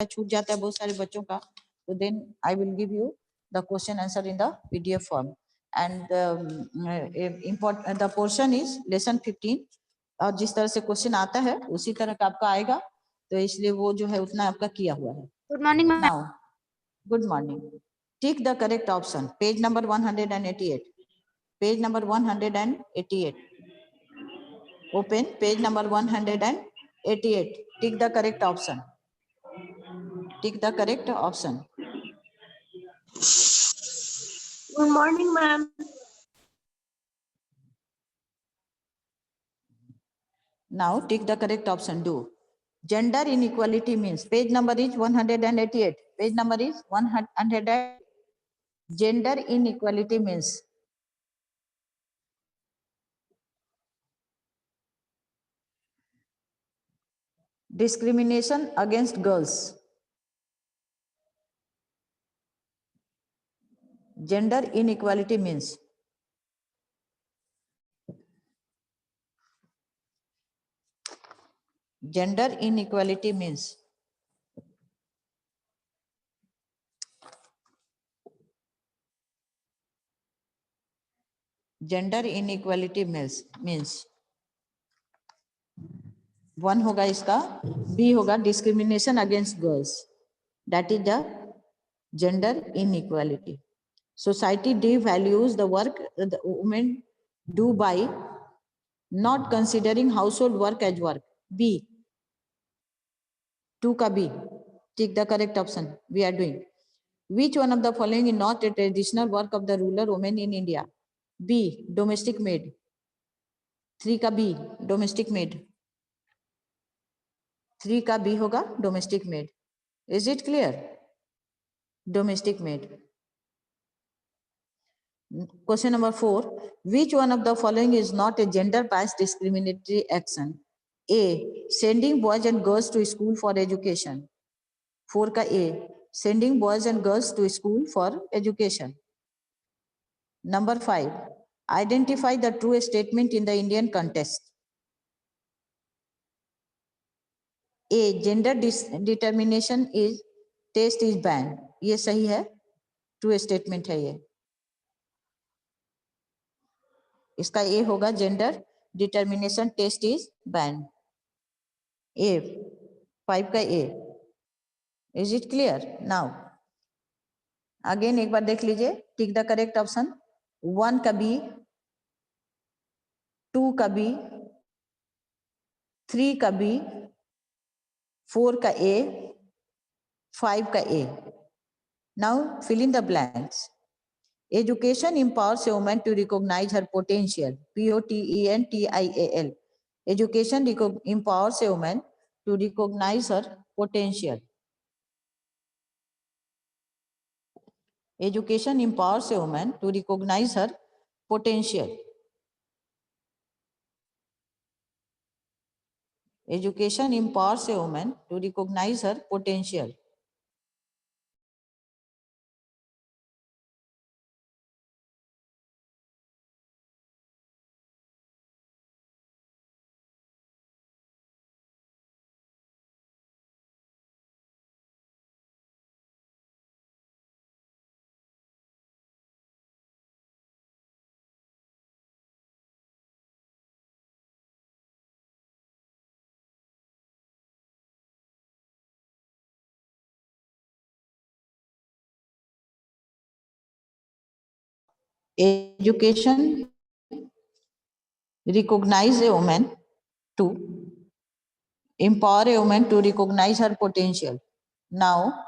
छूट जाता है बहुत सारे बच्चों का, तो then I will give you the question answer in the PDF form and the portion is lesson 15 और जिस तरह से क्वेश्चन आता है उसी तरह का आपका आएगा, तो इसलिए वो जो है उतना आपका किया हुआ है। Good morning ma'am. Now good morning, tick the correct option, page number 188, page number 188, open page number 188, tick the correct option, tick the correct option. Good morning, ma'am. Now tick the correct option. Do gender inequality means, page number is 188, page number is 100. Gender inequality means discrimination against girls. Gender inequality means gender inequality means gender inequality means one होगा इसका, B होगा discrimination against girls, that is the gender inequality. Society devalues the work the women do by not considering household work as work. B, 2 का B, tick the correct option we are doing. Which one of the following is not a traditional work of the rural women in India? B, domestic maid. 3 का B, domestic maid. 3 का B होगा domestic made. Is it clear? Domestic made. Question number 4, which one of the following is not a gender biased discriminatory action? A, sending boys and girls to school for education. 4 का A, sending boys and girls to school for education. Number 5, identify the true statement in the Indian context. A, gender determination is test is banned. ये सही है, true statement है ये. इसका A होगा gender determination test is ban. A, 5 का A. Is it clear? Now again एक बार देख लीजिए, टिक द करेक्ट ऑप्शन. 1 का बी, 2 का बी, 3 का बी, 4 का ए, 5 का A. Now fill in the blanks. Education empowers a woman to recognize her potential. Potential. Education empowers a woman to recognize her potential. Education empowers a woman to recognize her potential. Education empowers a woman to recognize her potential. Education recognize a woman to empower a woman to recognize her potential. Now,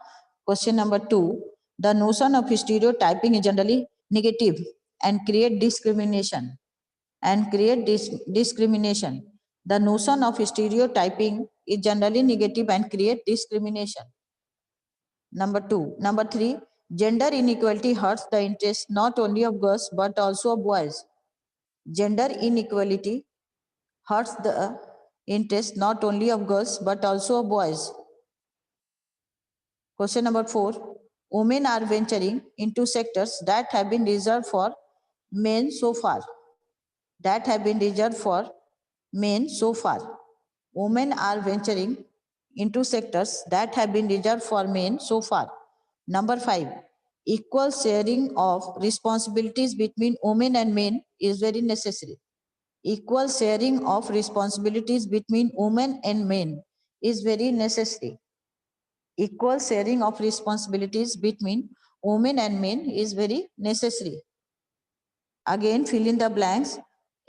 question number 2. The notion of stereotyping is generally negative and create discrimination. Discrimination. The notion of stereotyping is generally negative and create discrimination. Number 2. Number 3. Gender inequality hurts the interest not only of girls but also of boys. Gender inequality hurts the interest not only of girls but also of boys. Question number 4. Women are venturing into sectors that have been reserved for men so far. That have been reserved for men so far. Women are venturing into sectors that have been reserved for men so far. Number 5, equal sharing of responsibilities between women and men is very necessary. Equal sharing of responsibilities between women and men is very necessary. Equal sharing of responsibilities between women and men is very necessary. Again, fill in the blanks.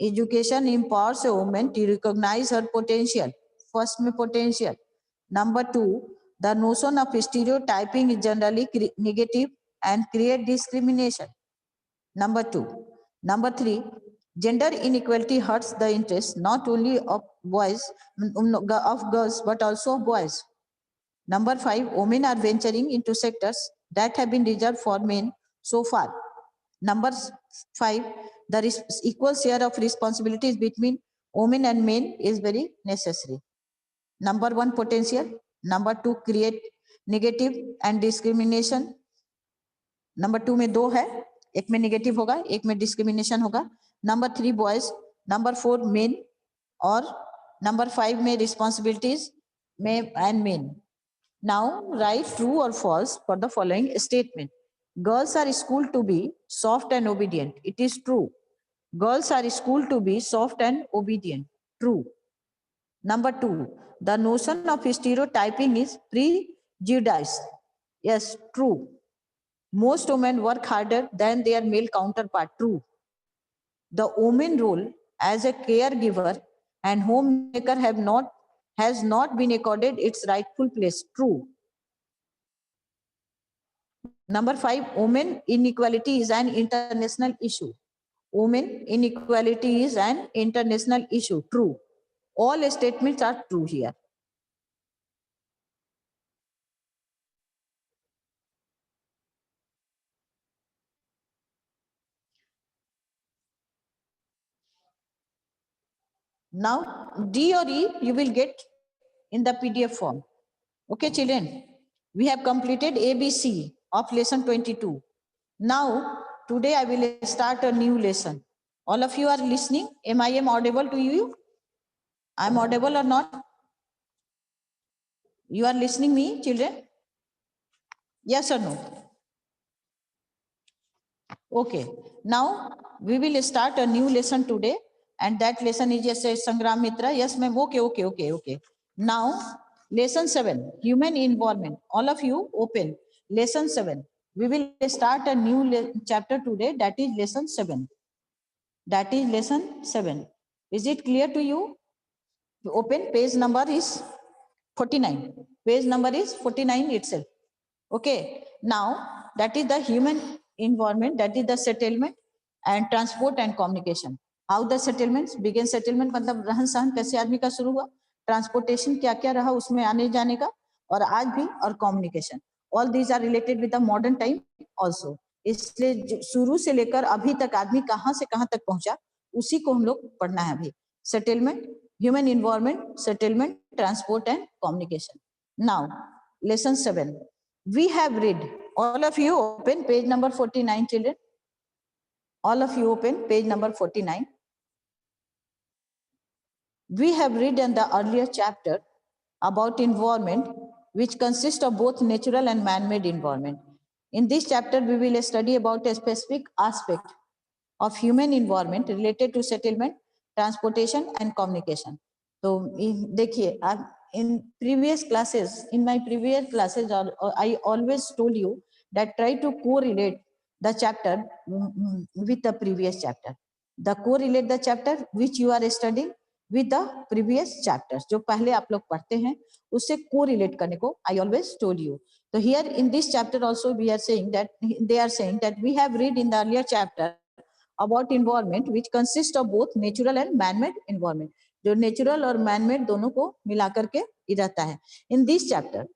Education empowers a woman to recognize her potential. First, में potential. Number 2, the notion of stereotyping is generally negative and create discrimination. Number 2. Number 3, gender inequality hurts the interest not only of boys, of girls, but also of boys. Number 5, women are venturing into sectors that have been reserved for men so far. Number 5, the equal share of responsibilities between women and men is very necessary. Number 1, potential. Number 2, create negative and discrimination. Number 2 में 2 है, एक में negative होगा, एक में discrimination होगा. Number 3 boys, number 4 men, और number 5 में रिस्पॉन्सिबिलिटीज में and men. Now write true और false for the following statement. Girls are school to be soft and obedient. It is true. Girls are school to be soft and obedient. True. Number 2, the notion of stereotyping is prejudiced. Yes, true. Most women work harder than their male counterpart. True. The woman role as a caregiver and homemaker has not been accorded its rightful place. True. Number 5, women inequality is an international issue. Women inequality is an international issue. True. All statements are true here. Now D or E you will get in the PDF form. Okay children, we have completed ABC of lesson 22. Now today I will start a new lesson. All of you are listening? Am I audible to you? I am audible or not? You are listening me children? Yes or no? Okay, now we will start a new lesson today, and that lesson is just a Sangram Mitra. Yes ma'am. Okay. Now lesson 7, human environment. All of you open lesson 7. We will start a new chapter today, that is lesson 7. That is lesson 7. Is it clear to you? Open, page number is 49. Page number is 49 itself. Okay, now that is the human environment, that is the settlement and transport and communication. How the settlements begin. Settlement मतलब रहन सहन कैसे आदमी का शुरू हुआ, transportation क्या क्या रहा उसमें आने जाने का, और आज भी, और communication. All these are related with the modern time also. इसलिए शुरू से लेकर अभी तक आदमी कहाँ से कहाँ तक पहुंचा, उसी को हम लोग पढ़ना है अभी. Settlement, human environment, settlement, transport and communication. Now lesson 7 we have read. All of you open page number 49 children. All of you open page number 49. We have read in the earlier chapter about environment, which consists of both natural and man-made environment. In this chapter we will study about a specific aspect of human environment related to settlement, transportation and communication. तो देखिए, in previous classes, I always told you that try to correlate the chapter with the previous chapter. Correlate the chapter which you are studying with the previous chapters. जो पहले आप लोग पढ़ते हैं उससे correlate करने को I always told you. So here in this chapter also we are saying that they are saying that we have read in the earlier chapter about environment which consists of both natural and man-made environment. जो natural और manmade दोनों को मिला करके ही रहता है. In this chapter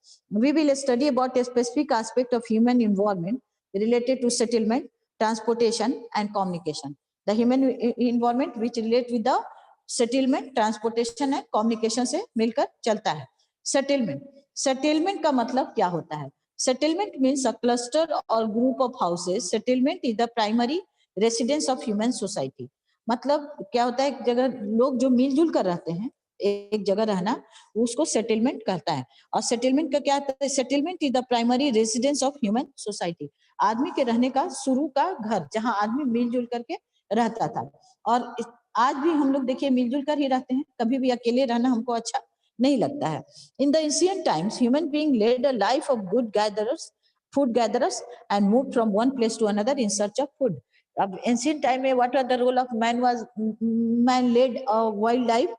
we will study about a specific aspect of human environment related to settlement, transportation and communication. The human environment which relate with the settlement, transportation and communication से मिलकर चलता है. सेटलमेंट का मतलब क्या होता है? Settlement means a cluster और group of houses. Settlement is the primary residence of human society. मतलब क्या होता है, जगह लोग जो मिलजुल कर रहते हैं एक जगह रहना, उसको सेटलमेंट कहता है। और सेटलमेंट का क्या है? Settlement is the primary residence of human society. आदमी के रहने का शुरू का घर, जहां आदमी मिलजुल करके रहता था। और आज भी हम लोग देखिए मिलजुल कर ही रहते हैं, कभी भी अकेले रहना हमको अच्छा नहीं लगता है। In the ancient times human being led a life of good gatherers, food gatherers and move from one place to another in search of food. अब एंशिएंट टाइम में what are the role of man was, man led a wild life,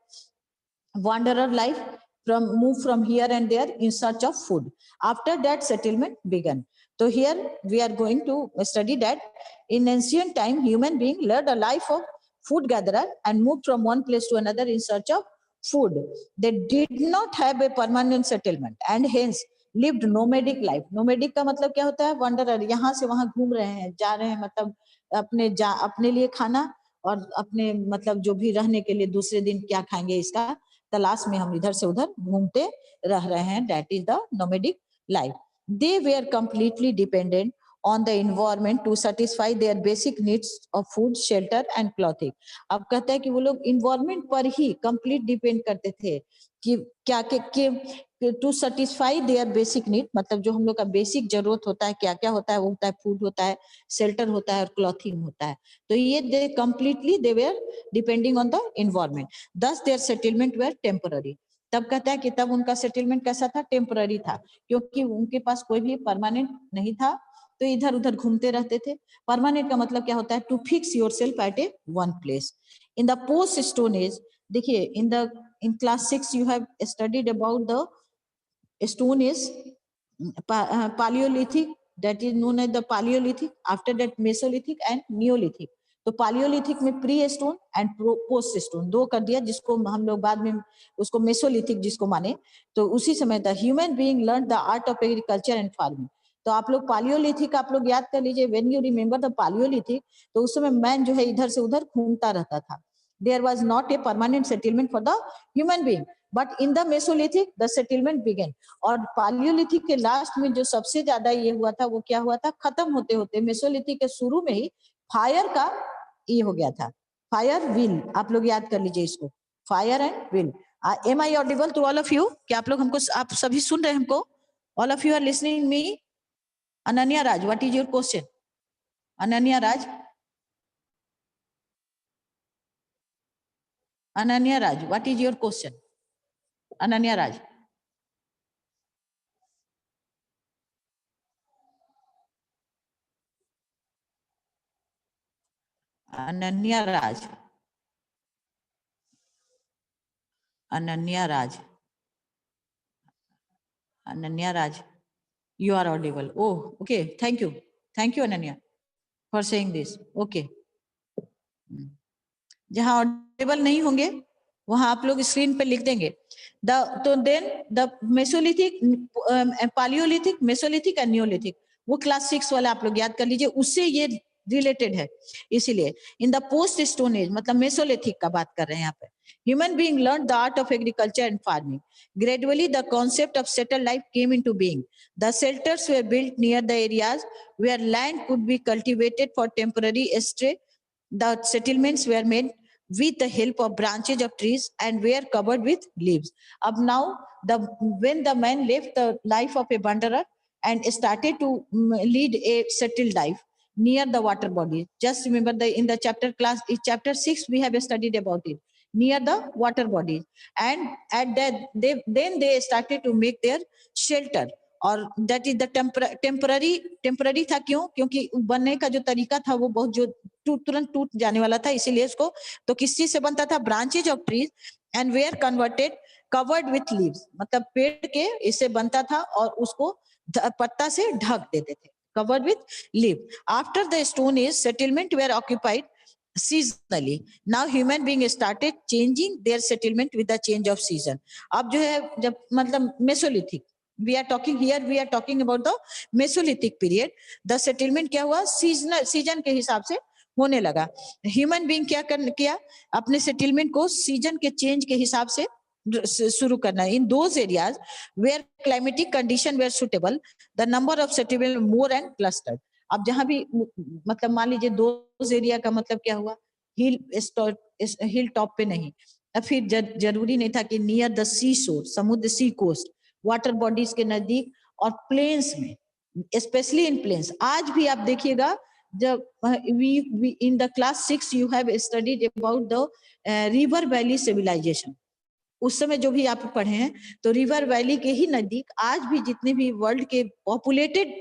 wanderer life, from move from here and there in search of food. After that settlement began. So here we are going to study that in ancient time human being led a life of food gatherer and moved from one place to another in search of food. They did not have a permanent settlement and hence lived nomadic life. Nomadic का मतलब क्या होता है? wanderer, यहाँ से वहां घूम रहे हैं, जा रहे हैं, मतलब अपने लिए खाना और अपने मतलब जो भी रहने के लिए दूसरे दिन क्या खाएंगे इसका तलाश में हम इधर से उधर घूमते रह रहे हैं। That is the nomadic life. They were completely dependent on the environment to satisfy their basic needs of food, shelter and clothing. अब कहता है कि वो लोग environment पर ही complete depend करते थे कि क्या के to satisfy their basic need, मतलब जो हम लोग का बेसिक जरूरत होता है क्या क्या होता है, वो होता है फूड होता है, शेल्टर होता है और क्लॉथिंग होता है। तो ये they completely they were depending on the environment, thus their settlement were temporary. तब कहता है कि तब उनका सेटलमेंट कैसा था? टेम्पररी था, क्योंकि उनके पास कोई भी परमानेंट नहीं था, तो इधर उधर घूमते रहते थे। परमानेंट का मतलब क्या होता है? To fix yourself at a one place. In the post stone age, देखिए in class 6 you have studied about the stone is Paleolithic, that is known as the Paleolithic, after that Mesolithic and Neolithic। तो palaeolithic में pre stone and post stone दो कर दिया, जिसको हम लोग बाद में उसको मेसोलिथिक जिसको माने। तो उसी समय था human being learn the art of agriculture and farming. तो आप लोग पालियोलिथिक आप लोग याद कर लीजिए, when you remember the palaeolithic, तो उस समय मैन जो है इधर से उधर घूमता रहता था। There was not a permanent settlement for the human being, but in the Mesolithic the settlement began. और पालियोलिथिक के लास्ट में जो सबसे ज्यादा ये हुआ था वो क्या हुआ था? खत्म होते होते मेसोलिथिक के शुरू में ही फायर का ये हो गया था, फायर विल। आप लोग याद कर लीजिए इसको, fire and will. Am I audible to all of you? क्या आप लोग हमको, आप सभी सुन रहे हैं हमको? All of you are listening me? Ananya Raj, what is your question? Ananya Raj, Ananya Raj, what is your question? Ananya Raj, Ananya Raj, Ananya Raj, Ananya Raj, you are audible. Oh, okay, thank you Ananya for saying this. Okay, जहां ऑडिबल नहीं होंगे वहां आप लोग स्क्रीन पे लिख देंगे। तो then the Mesolithic, Paleolithic, Mesolithic and Neolithic, वो क्लास 6 वाला आप लोग याद कर लीजिए, उससे ये रिलेटेड है। इसीलिए in the post stone age मतलब मेसोलिथिक का बात कर रहे हैं यहाँ पे। Human being learn the art of agriculture and farming. Gradually the concept of settled life came into being. The shelters were built near the areas where land could be cultivated for temporary stay. The settlements were made with the help of branches of trees and were covered with leaves. Up now, when the man left the life of a wanderer and started to lead a settled life near the water bodies. Just remember in the chapter 6, we have studied about it, near the water bodies. And at that, then they started to make their shelter. और that is the temporary था। क्यों? क्योंकि बनने का जो तरीका था वो बहुत जो तुरंत टूट जाने वाला था, इसीलिए इसको, तो किस चीज से बनता था? Branches of trees and were converted covered with leaves, मतलब पेड़ के इससे बनता था और उसको पत्ता से ढक देते थे, covered with leave. After the stone age settlement were occupied seasonally. Now human being started changing their settlement with the change of season. अब जो है जब मतलब Mesolithic, we are talking about the Mesolithic period. The settlement क्या हुआ? Season के हिसाब से होने लगा। ह्यूमन बीइंग किया अपने सेटलमेंट को सीजन के चेंज के हिसाब से शुरू करना। In those areas where climatic condition were suitable the number of settlement more and clustered. अब जहां भी मतलब मान लीजिए दोज एरिया का मतलब क्या हुआ? हिल टॉप पे नहीं, फिर जरूरी नहीं था कि नियर द सी शोर, समुद्र, सी कोस्ट, वाटर बॉडीज के नजदीक और प्लेन्स में, स्पेशली इन प्लेन्स। आज भी आप देखिएगा, जब we in the class 6 you have studied about the river valley civilization. उस समय जो भी आप पढ़े हैं, तो रिवर वैली के ही नजदीक आज भी जितने भी वर्ल्ड के पॉपुलेटेड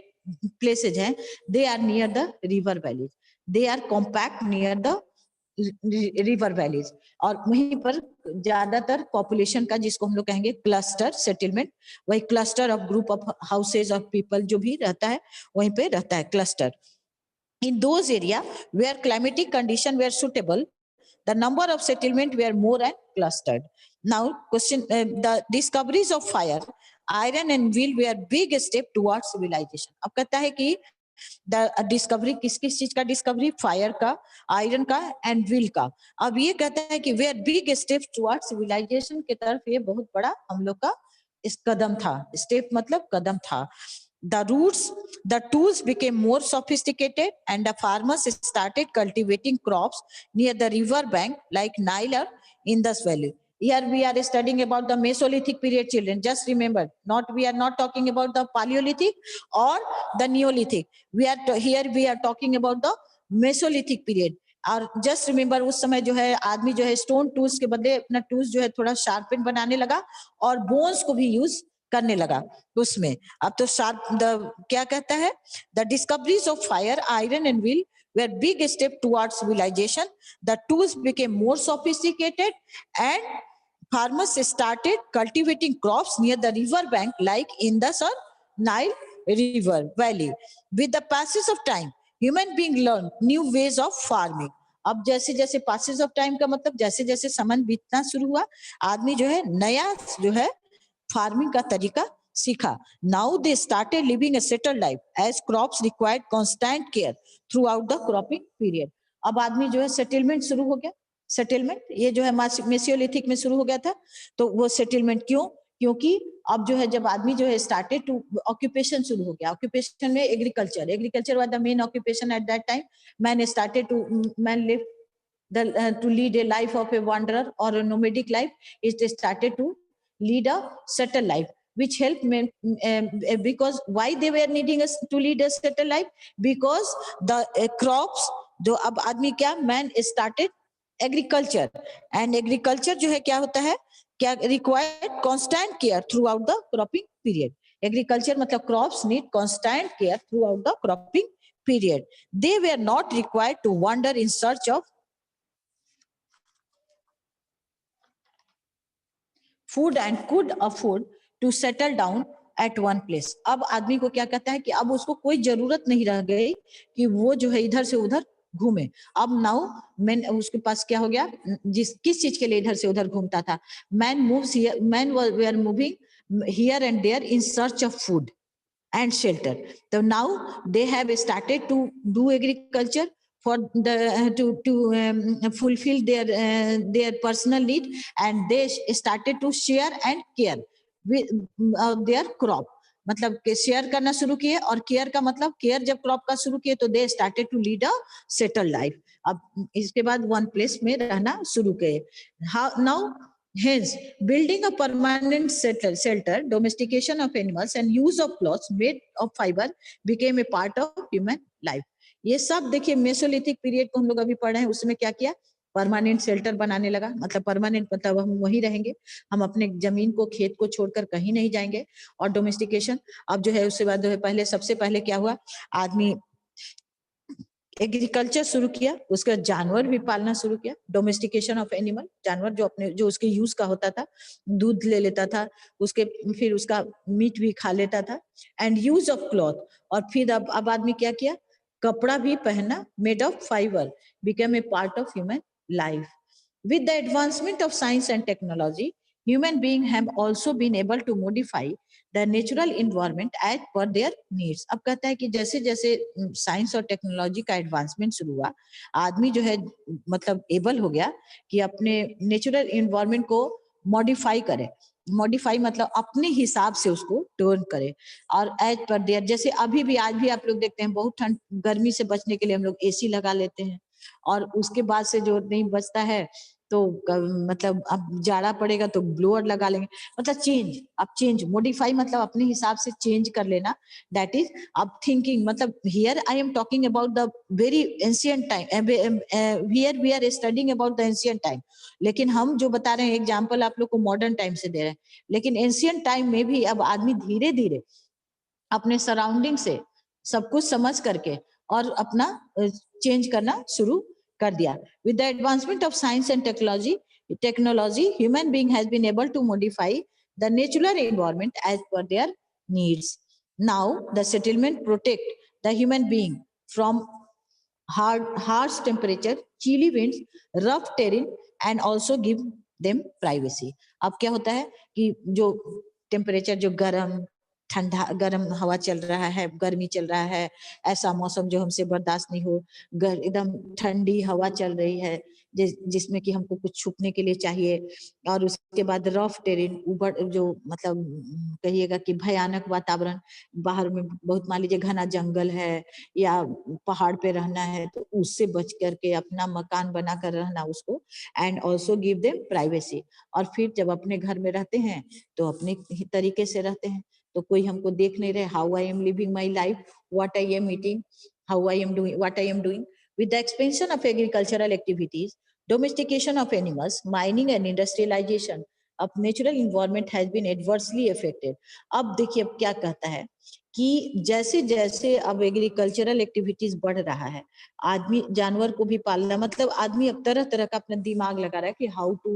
प्लेसेज हैं, they are near the river valleys, they are compact near the river valleys. और वहीं पर ज्यादातर पॉपुलेशन का, जिसको हम लोग कहेंगे क्लस्टर सेटलमेंट, वही cluster of group of houses of people जो भी रहता है, वहीं पे रहता है cluster. In those areas where climatic conditions were suitable, the number of settlement were more and clustered. Now, question: the discoveries of fire, iron, and wheel were big step towards civilization. अब कहता है कि the discovery किस किस चीज का discovery, fire का, iron का एंड व्हील का। अब ये कहता है कि we are big step towards civilization की तरफ, ये बहुत बड़ा हम लोग का इस कदम था। स्टेप मतलब कदम था। The tools became more sophisticated and the farmers started cultivating crops near the river bank like Nile or Indus Valley. Here we are studying about the Mesolithic period, children. Just remember, we are not talking about the Paleolithic or the Neolithic. Here we are talking about the Mesolithic period. और just remember, उस समय जो है आदमी जो है stone tools के बदले अपना टूल्स जो है थोड़ा शार्पन बनाने लगा और बोन्स को भी यूज करने लगा उसमें। अब तो क्या कहता है, the discoveries of fire, iron and wheel were big step towards civilization. The tools became more sophisticated and farmers started cultivating crops near the river bank like Indus or Nile river valley. With the passage of time, human being learned new ways of farming. अब जैसे जैसे passage of time का मतलब जैसे जैसे समय बीतना शुरू हुआ, आदमी जो है नया जो है फार्मिंग का तरीका सीखा। Now they started living a settled life as crops required constant care throughout the cropping period. अब आदमी जो है सेटलमेंट शुरू हो गया। सेटलमेंट ये जो है मेसियोलिथिक में शुरू हो गया था। तो वो सेटलमेंट क्यों? क्योंकि अब जो है जब आदमी जो है स्टार्टेड टू ऑक्यूपेशन शुरू हो गया। ऑक्यूपेशन में agriculture was the main occupation at that time. Man live to lead a life of a wanderer or a nomadic life. It started to lead a settled life, which helped men, because why they were needing us to lead a settled life? Because the crops, जो अब आदमी क्या, man started agriculture, and agriculture जो है क्या होता है, क्या required constant care throughout the cropping period. Agriculture मतलब crops need constant care throughout the cropping period. They were not required to wander in search of food and could afford to settle down at one place. अब आदमी को क्या कहता है कि अब उसको कोई जरूरत नहीं रह गई कि वो जो है इधर से उधर घूमे। अब नाउ मैन, उसके पास क्या हो गया, किस चीज के लिए इधर से उधर घूमता था, man were moving here and there in search of food and shelter. So now they have started to do agriculture for to fulfill their personal need, and they started to share and care with their crop. मतलब share करना शुरू किए, और care का मतलब care जब crop का शुरू किए तो they started to lead a settle life. अब इसके बाद वन प्लेस में रहना शुरू किए। Now hence building a permanent shelter, domestication of animals and use of cloths made of fiber became a part of human life. ये सब देखिए मेसोलिथिक पीरियड को हम लोग अभी पढ़ रहे हैं, उसमें क्या किया, परमानेंट शेल्टर बनाने लगा। मतलब परमानेंट मतलब हम वहीं रहेंगे, हम अपने जमीन को, खेत को छोड़कर कहीं नहीं जाएंगे। और डोमेस्टिकेशन, अब जो है उसके बाद जो है पहले, सबसे पहले क्या हुआ, आदमी एग्रीकल्चर शुरू किया, उसके बाद जानवर भी पालना शुरू किया। डोमेस्टिकेशन ऑफ एनिमल, जानवर जो उसके यूज का होता था, दूध ले लेता था, उसके फिर उसका मीट भी खा लेता था। एंड यूज ऑफ क्लॉथ, और फिर अब आदमी क्या किया, कपड़ा भी पहनना, made of fibre, become a part of human life. With the advancement of science and technology, human beings have also been able to modify the natural environment as per their needs. अब कहता है कि जैसे जैसे science और technology का advancement शुरू हुआ, आदमी जो है मतलब एबल हो गया कि अपने नेचुरल एनवायरनमेंट को मॉडिफाई करे। मॉडिफाई मतलब अपने हिसाब से उसको टर्न करे, और एज पर देयर, जैसे अभी भी आज भी आप लोग देखते हैं बहुत ठंड, गर्मी से बचने के लिए हम लोग एसी लगा लेते हैं, और उसके बाद से जो नहीं बचता है तो मतलब अब जाड़ा पड़ेगा तो ब्लोअर लगा लेंगे, मतलब चेंज, अब चेंज, मॉडिफाई मतलब अपने हिसाब से चेंज कर लेना, दैट इज अब थिंकिंग, मतलब here I am talking about the very ancient time, here we are studying about the ancient time, लेकिन हम जो बता रहे हैं एग्जांपल आप लोग को मॉडर्न टाइम से दे रहे हैं, लेकिन एंशिएंट टाइम में भी अब आदमी धीरे धीरे अपने सराउंडिंग से सब कुछ समझ करके और अपना चेंज करना शुरू कर दिया। With the advancement of science and technology, human being has been able to modify the natural environment as per their needs. Now, the settlement protect the human being from harsh temperature, chilly winds, rough terrain, and also give them privacy. अब क्या होता है कि जो temperature, जो गर्म ठंडा गर्म हवा चल रहा है, गर्मी चल रहा है, ऐसा मौसम जो हमसे बर्दाश्त नहीं हो, एकदम ठंडी हवा चल रही है जिसमें कि हमको कुछ छुपने के लिए चाहिए, और उसके बाद रफ टेरेन, ऊपर जो मतलब कहिएगा कि भयानक वातावरण, बाहर में बहुत मान लीजिए घना जंगल है या पहाड़ पे रहना है, तो उससे बच करके अपना मकान बना कर रहना उसको, and also give them privacy. और फिर जब अपने घर में रहते हैं तो अपने ही तरीके से रहते हैं, तो कोई हमको देख नहीं रहे, how I am living my life, what I am eating, how I am doing, what I am doing. With the expansion of agricultural activities, domestication of animals, mining and industrialization of natural environment has been adversely affected. अब देखिए अब क्या कहता है कि जैसे जैसे अब एग्रीकल्चरल एक्टिविटीज बढ़ रहा है, आदमी जानवर को भी पालना, मतलब आदमी अब तरह तरह का अपना दिमाग लगा रहा है कि how to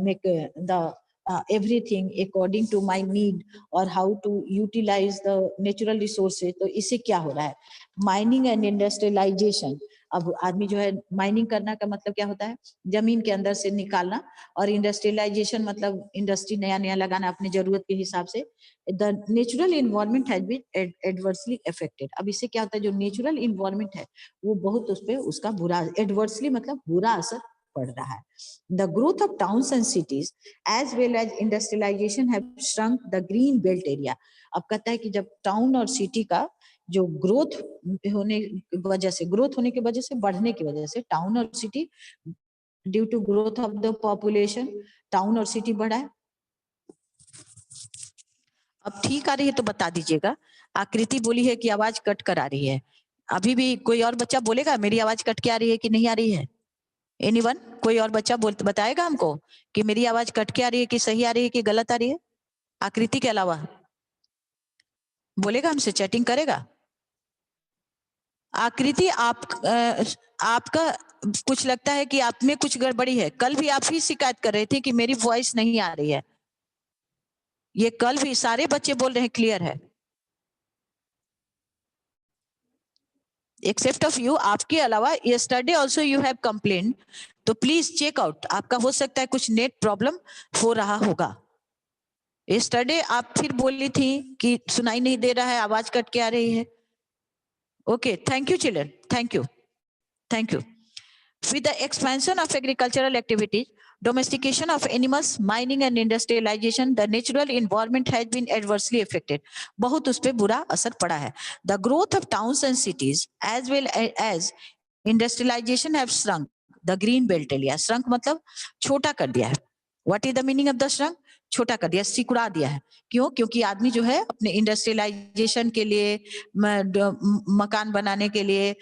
make the everything according to my need और how to utilize the natural resources। तो इससे क्या हो रहा है, माइनिंग एंड इंडस्ट्रियलाइजेशन। अब आदमी जो है माइनिंग करना का मतलब क्या होता है, जमीन के अंदर से निकालना, और इंडस्ट्रियलाइजेशन मतलब इंडस्ट्री नया नया लगाना अपनी जरूरत के हिसाब से। The natural environment has been adversely affected. अब इससे क्या होता है, जो नेचुरल इन्वायरमेंट है वो बहुत उस पर उसका बुरा, एडवर्सली मतलब बुरा असर पड़ रहा है। The growth of towns and cities as well as industrialization have shrunk the green belt area। अब कहता है कि जब टाउन और सिटी का जो ग्रोथ होने की वजह से, ग्रोथ होने की वजह से, बढ़ने की वजह से, टाउन और city, due to growth of the population town और सिटी बढ़ा है। अब ठीक आ रही है तो बता दीजिएगा। आकृति बोली है कि आवाज कट कर आ रही है। अभी भी कोई और बच्चा बोलेगा मेरी आवाज कट के आ रही है कि नहीं आ रही है? एनीवन, कोई और बच्चा बताएगा हमको कि मेरी आवाज कट के आ रही है कि सही आ रही है कि गलत आ रही है? आकृति के अलावा बोलेगा, हमसे चैटिंग करेगा। आकृति आपका कुछ लगता है कि आप में कुछ गड़बड़ी है। कल भी आप ही शिकायत कर रहे थे कि मेरी वॉइस नहीं आ रही है। ये कल भी सारे बच्चे बोल रहे हैं क्लियर है, एक्सेप्ट ऑफ यू। आपके अलावा yesterday also you have complain, तो प्लीज चेक आउट। आपका हो सकता है कुछ नेट प्रॉब्लम हो रहा होगा। यस्टरडे आप फिर बोली थी कि सुनाई नहीं दे रहा है, आवाज कट के आ रही है। Okay, thank you children, thank you, thank you. With the expansion of agricultural activities, domestication of animals, mining and industrialization, the natural environment has been adversely affected. बहुत उस पे बुरा असर पड़ा है। The growth of towns and cities as well as industrialization have shrunk the green belt area. Shrunk मतलब छोटा कर दिया है। What is the meaning of the shrunk? छोटा कर दिया, सिकुड़ा दिया है। क्यों? क्योंकि आदमी जो है अपने इंडस्ट्रियलाइजेशन के लिए, मकान बनाने के लिए,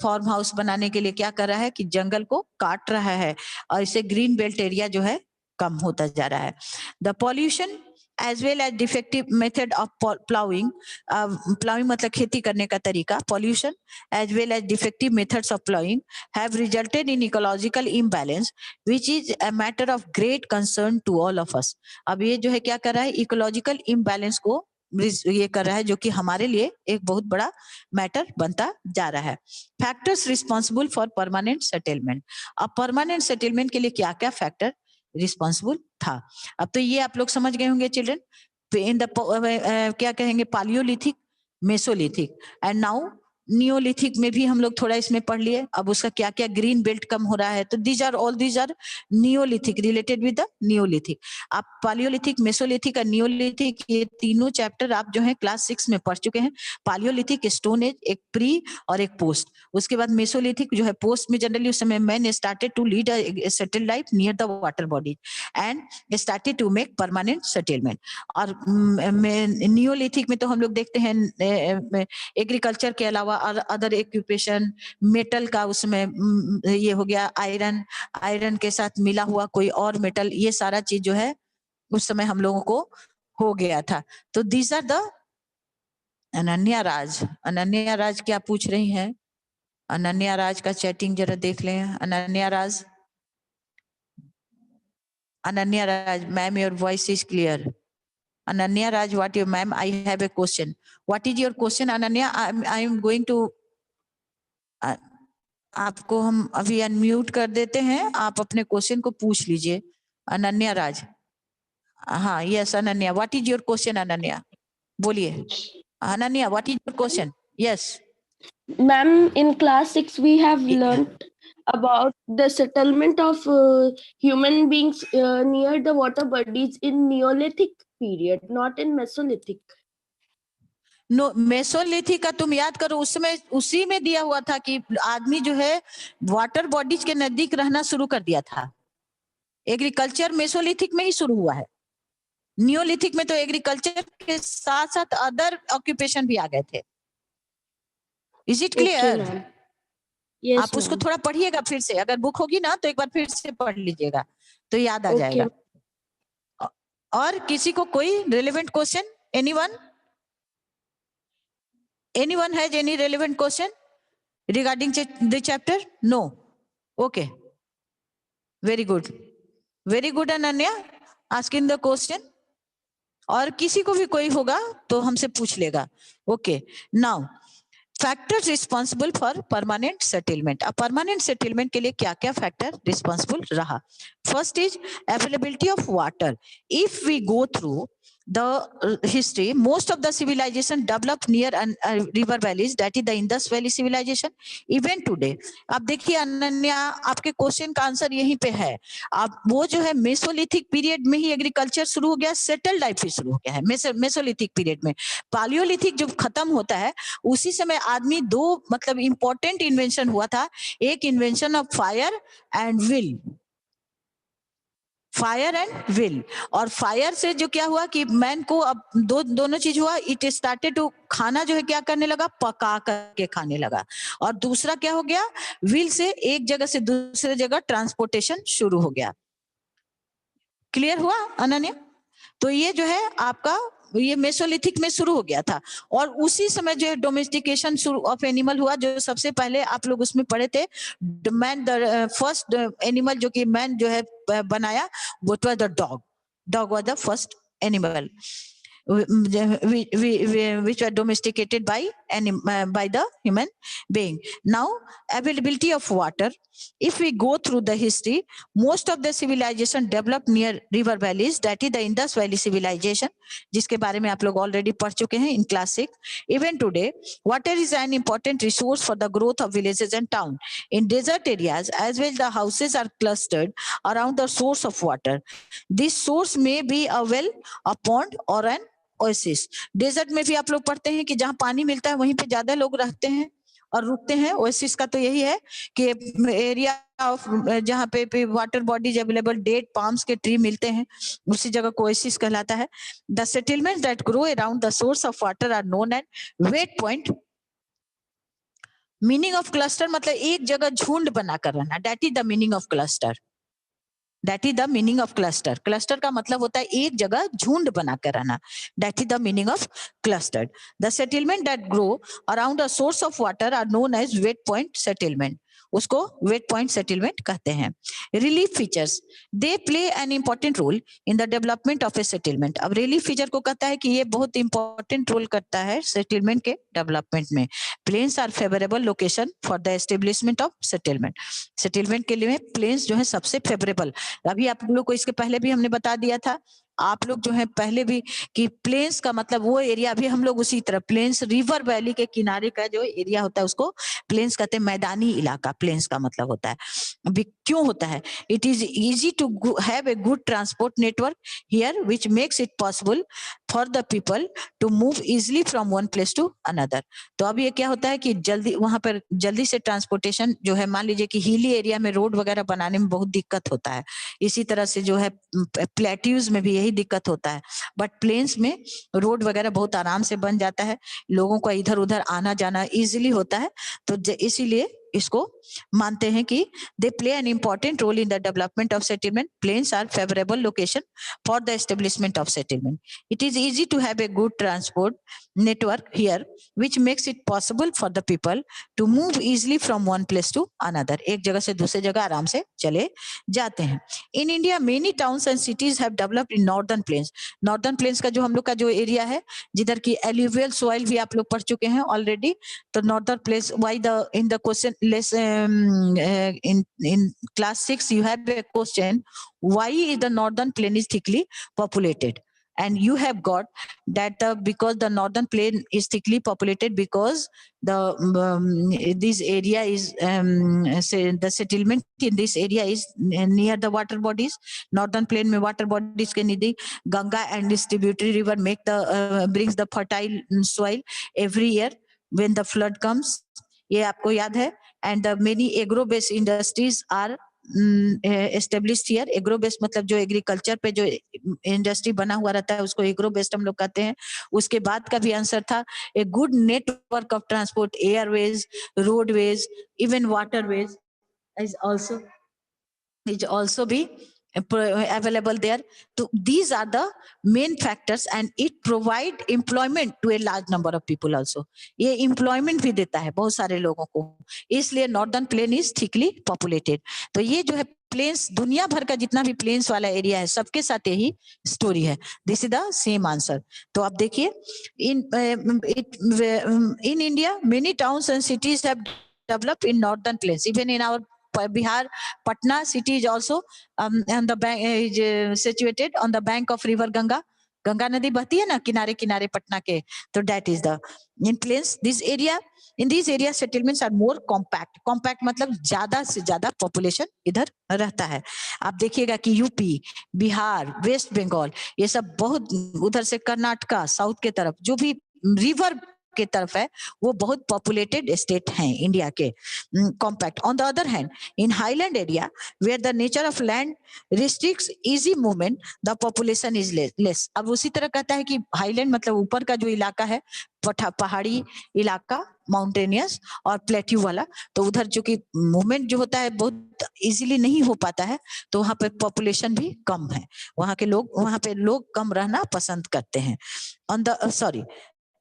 फार्म हाउस बनाने के लिए क्या कर रहा है कि जंगल को काट रहा है, और इससे ग्रीन बेल्ट एरिया जो है कम होता जा रहा है। The pollution as well as defective method of plowing, plowing मतलब खेती करने का तरीका, pollution as well as defective methods of plowing have resulted in ecological imbalance which is a matter of great concern to all of us। अब ये जो है क्या कर रहा है, इकोलॉजिकल इम्बैलेंस को ये कर रहा है, जो कि हमारे लिए एक बहुत बड़ा मैटर बनता जा रहा है। Factors responsible for permanent settlement. अब परमानेंट सेटलमेंट के लिए क्या क्या फैक्टर रिस्पॉन्सिबल था? अब तो ये आप लोग समझ गए होंगे चिल्ड्रन। इन द क्या कहेंगे, palaeolithic, Mesolithic and now Neolithic में भी हम लोग थोड़ा इसमें पढ़ लिए, अब उसका क्या क्या ग्रीन बेल्ट कम हो रहा है, तो these are Neolithic, related with the Neolithic. आप पालियोलिथिक, मेसोलिथिक और नियोलिथिक ये तीनों चैप्टर आप जो है क्लास 6 में पढ़ चुके हैं। पालियोलिथिक स्टोन एज, एक प्री और एक पोस्ट। उसके बाद मेसोलिथिक जो है पोस्ट में जनरली उस समय man started to lead a settled life near the water body and started to make permanent settlement. और नियोलिथिक में तो हम लोग देखते हैं एग्रीकल्चर के अलावा और अदर एक्यूपेशन, मेटल का उसमें ये हो गया, आयरन, आयरन के साथ मिला हुआ कोई और मेटल, ये सारा चीज जो है उस समय हम लोगों को हो गया था। तो these are the Ananya Raj. Ananya राज क्या पूछ रही हैं? अनन्या राज का चैटिंग जरा देख लें। अनन्या राज, Ananya Raj, ma'am, your voice is clear. Ananya Raj, what you, ma'am? I have a question. What is your question, Ananya? I am going to. आपको हम अभी अनम्यूट कर देते हैं, आप अपने क्वेश्चन को पूछ लीजिए। अनन्या राज, हाँ, yes Ananya, what is your question? Ananya बोलिए। Ananya, what is your question? Yes Ma'am, in class 6 we have learnt about the settlement of human beings near the water bodies in Neolithic period, not in Mesolithic. No, Mesolithic का तुम याद करो, उसमें उसी में दिया हुआ था कि आदमी जो है वाटर बॉडीज के नजदीक रहना शुरू कर दिया था। एग्रीकल्चर मेसोलिथिक में ही शुरू हुआ है। नियोलिथिक में तो एग्रीकल्चर के साथ साथ अदर ऑक्यूपेशन भी आ गए थे। Is it clear? Yes, आप उसको थोड़ा पढ़िएगा फिर से, अगर बुक होगी ना तो एक बार फिर से पढ़ लीजिएगा तो याद आ जाएगा। और किसी को कोई relevant question? anyone has any relevant question regarding the chapter? No. Okay, very good, very good Ananya, asking the question. और किसी को भी कोई होगा तो हमसे पूछ लेगा। Okay, now factors responsible for permanent settlement. अब परमानेंट सेटलमेंट के लिए क्या क्या फैक्टर रिस्पॉन्सिबल रहा? First is availability of water. If we go through the history, most of the civilization developed near river valleys, that is the Indus Valley civilization. Even today, आप देखिए अनन्या, आपके question का answer यहीं पे है। आप वो जो है मेसोलिथिक पीरियड में ही एग्रीकल्चर शुरू हो गया, सेटल लाइफ ही शुरू हो गया है मेसोलिथिक पीरियड में। पालियोलिथिक जब खत्म होता है उसी समय आदमी दो मतलब इंपॉर्टेंट इन्वेंशन हुआ था। एक invention of fire and will, fire and will. और फायर से जो क्या हुआ कि मैन को अब दोनों चीज हुआ, इट स्टार्टेड टू, खाना जो है क्या करने लगा, पका करके खाने लगा। और दूसरा क्या हो गया, विल से एक जगह से दूसरे जगह ट्रांसपोर्टेशन शुरू हो गया। क्लियर हुआ अनन्या? तो ये जो है आपका ये मेसोलिथिक में शुरू हो गया था। और उसी समय जो है डोमेस्टिकेशन ऑफ एनिमल हुआ, जो सबसे पहले आप लोग उसमें पढ़े थे, मैन फर्स्ट एनिमल जो कि मैन जो है बनाया वो was the dog. Dog was the first animal which were domesticated by the human being. Now availability of water, if we go through the history, most of the civilization developed near river valleys, that is the Indus Valley civilization, जिसके बारे में आप लोग already पढ़ चुके हैं in class 6. Even today water is an important resource for the growth of villages and town. In desert areas as well, the houses are clustered around the source of water. This source may be a well, a pond or an oasis. Desert में भी आप लोग पढ़ते हैं कि जहां पानी मिलता है वहीं पे ज्यादा लोग रहते हैं और रुकते हैं। ओएसिस का तो यही है कि एरिया ऑफ जहां पे water bodies available, date palms के ट्री मिलते हैं, उसी जगह को ओएसिस कहलाता है। The settlements that grow around the source of water are known as wet point. Meaning of cluster मतलब एक जगह झुंड बनाकर रहना, that is the meaning of cluster. That is the meaning of cluster. Cluster का मतलब होता है एक जगह झुंड बनाकर रहना। That is the meaning of clustered. The settlement that grow around a source of water are known as wet point settlement. उसको वेट पॉइंट सेटलमेंट कहते हैं। Relief features, they play an important role in the development of a settlement. अब relief feature को कहता है कि ये बहुत इंपॉर्टेंट रोल करता है सेटलमेंट के डेवलपमेंट में। Plains are favourable location for the establishment of settlement. Settlement के लिए प्लेन्स जो है सबसे फेवरेबल। अभी आप लोग को इसके पहले भी हमने बता दिया था आप लोग जो है पहले भी कि प्लेन्स का मतलब वो एरिया, भी हम लोग उसी तरह प्लेन्स रिवर वैली के किनारे का जो एरिया होता है उसको प्लेन्स कहते हैं, मैदानी इलाका प्लेन्स का मतलब होता है। अभी क्यों होता है? It is easy to have a good transport network here which makes it possible for the people to move easily from one place to another. तो अब ये क्या होता है कि जल्दी वहां पर जल्दी से ट्रांसपोर्टेशन जो है, मान लीजिए कि हिली एरिया में रोड वगैरह बनाने में बहुत दिक्कत होता है, इसी तरह से जो है प्लेट्यूज में भी यही दिक्कत होता है, बट प्लेन्स में रोड वगैरह बहुत आराम से बन जाता है, लोगों का इधर उधर आना जाना इजिली होता है। तो इसीलिए इसको मानते हैं कि they play an important role in the development of settlement. Plains are favourable location for the establishment of settlement. It is easy to have a good transport network here which makes it possible for the people to move easily from one place to another। एक जगह से दूसरे जगह आराम से चले जाते हैं। In India many towns and cities have developed in northern plains। northern plains का जो हम लोग का जो एरिया है, जिधर की alluvial soil भी आप लोग पढ़ चुके हैं ऑलरेडी। तो northern plains, why the in the question less in class 6 you have a question, why is the northern plain is thickly populated? And you have got that because the northern plain is thickly populated because this area is say the settlement in this area is near the water bodies। northern plain में water bodies के निधि Ganga and its tributary river make the brings the fertile soil every year when the flood comes। ये आपको याद है। and the many agro based industries are established here. Agro based मतलब जो agriculture पे जो industry बना हुआ रहता है उसको एग्रो बेस्ड हम लोग कहते हैं। उसके बाद का भी आंसर था a good network of transport, Airways, roadways, even waterways is also be available there। तो these are the main factors and it provide employment to a large number of people also। ये employment भी देता है बहुत सारे लोगों को, इसलिए northern plain is thickly populated। तो ये जो है प्लेन्स, दुनिया भर का जितना भी प्लेन्स वाला एरिया है सबके साथ यही स्टोरी है। This is the same answer. तो आप देखिए in India many towns and cities have developed in northern plains। even in our Bihar, Patna city is also on the bank is situated on the bank of river Ganga। Ganga नदी बहती है ना किनारे किनारे पटना के। तो that is the in plains this area, in these areas settlements are more compact। compact मतलब ज्यादा से ज्यादा population इधर रहता है। आप देखिएगा कि यूपी, बिहार, वेस्ट बंगाल, ये सब बहुत उधर से कर्नाटका साउथ के तरफ जो भी रिवर के तरफ है वो बहुत पॉपुलेटेड स्टेट हैं इंडिया के। Compact on the other hand in highland area where the nature of land restricts easy movement the population is less. अब उसी तरह कहता है कि हाईलैंड मतलब ऊपर का जो इलाका है पहाड़ी इलाका, माउंटेनियस और प्लेट्यू वाला, तो उधर जो कि मूवमेंट जो होता है बहुत इजीली नहीं हो पाता है, तो वहां पे पॉपुलेशन भी कम है, वहां के लोग वहां पे लोग कम रहना पसंद करते हैं। On the sorry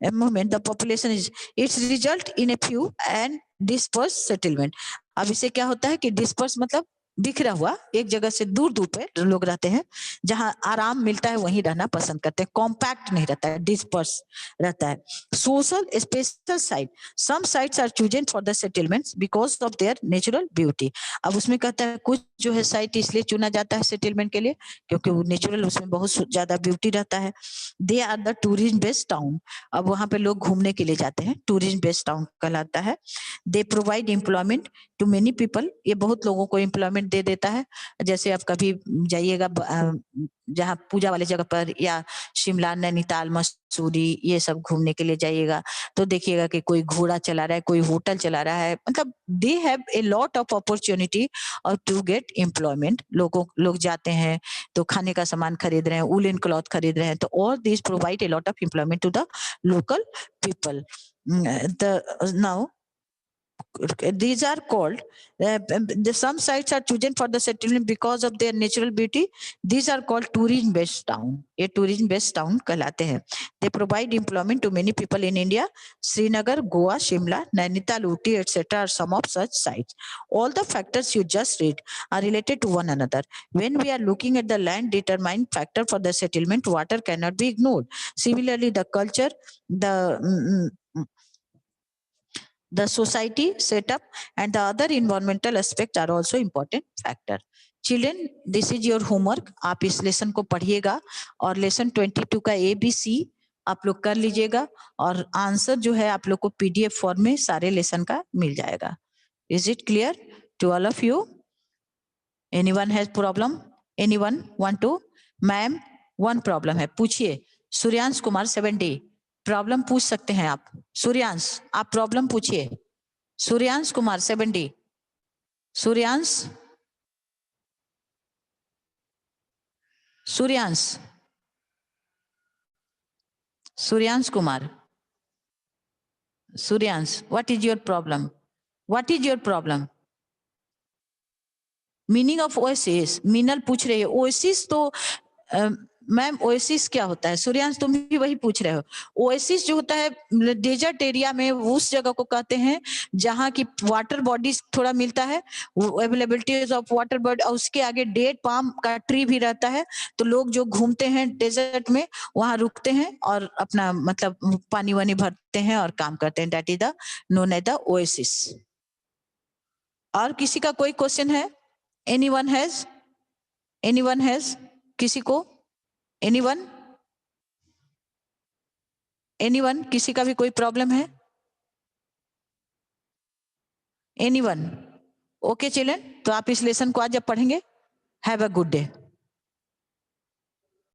a movement the population is its result in a few and dispersed settlement। अब इसे क्या होता है कि डिस्पर्स मतलब बिखरा हुआ, एक जगह से दूर दूर पे लोग रहते हैं, जहां आराम मिलता है वहीं रहना पसंद करते हैं। कॉम्पैक्ट नहीं रहता है, डिस्पर्स रहता है। Social special site some sites are chosen for the settlements because of their natural beauty. अब उसमें कहता है कुछ जो है साइट इसलिए चुना जाता है सेटलमेंट के लिए क्योंकि वो नेचुरल, उसमें बहुत ज्यादा ब्यूटी रहता है। They are the tourism based town. अब वहां पे लोग घूमने के लिए जाते हैं, टूरिज्म बेस्ड टाउन कहलाता है। They provide employment to many people. ये बहुत लोगों को एम्प्लॉयमेंट दे देता है। जैसे आप कभी जाइएगा जहाँ पूजा वाले जगह पर या शिमला, नैनीताल, मसूरी ये सब घूमने के लिए जाइएगा तो देखिएगा कि कोई घोड़ा चला रहा है, कोई होटल चला रहा है, मतलब they have a lot of opportunity और टू गेट एम्प्लॉयमेंट। लोग जाते हैं तो खाने का सामान खरीद रहे हैं, वूलन क्लॉथ खरीद रहे हैं, तो all this provide a lot of employment to the local people. Now these are called some sites are chosen for the settlement because of their natural beauty। these are called tourism based town। ये tourism based town कहलाते हैं। they provide employment to many people in India। Srinagar, Goa, Shimla, Nainital, Ooty etc are some of such sites। all the factors you just read are related to one another। when we are looking at the land determined factor for the settlement, water cannot be ignored। similarly the culture, the society setup and the other environmental aspects are also important factor। Children, this is your homework, आप इस lesson को पढ़िएगा और lesson 22 का ABC आप लोग कर लीजिएगा और आंसर जो है आप लोग को PDF फॉर्म में सारे लेसन का मिल जाएगा। Is it clear to all of you? Anyone has problem? Anyone want to? Ma'am one problem है, पूछिए। सूर्यांश कुमार 70, प्रॉब्लम पूछ सकते हैं आप। सूर्यांश आप प्रॉब्लम पूछिए। Suryansh Kumar 70, Suryansh, Suryansh, Suryansh Kumar, Suryansh, what is your problem? What is your problem? Meaning of oasis, Meenal पूछ रही है। ओएसिस तो मैम ओएसिस क्या होता है? सूर्यांश तुम भी वही पूछ रहे हो। ओएसिस जो होता है डेजर्ट एरिया में, उस जगह को कहते हैं जहां की वाटर बॉडीज थोड़ा मिलता है, अवेलेबिलिटी ऑफ वाटर बॉडी, और उसके आगे डेट पाम का ट्री भी रहता है। तो लोग जो घूमते हैं डेजर्ट में वहां रुकते हैं और अपना मतलब पानी वानी भरते हैं और काम करते हैं। That is the known as the oasis. और किसी का कोई क्वेश्चन है? Anyone has? Anyone has? किसी को? एनीवन? एनीवन? किसी का भी कोई प्रॉब्लम है? एनीवन? ओके चिल्ड्रन, तो आप इस लेसन को आज जब पढ़ेंगे, हैव अ गुड डे।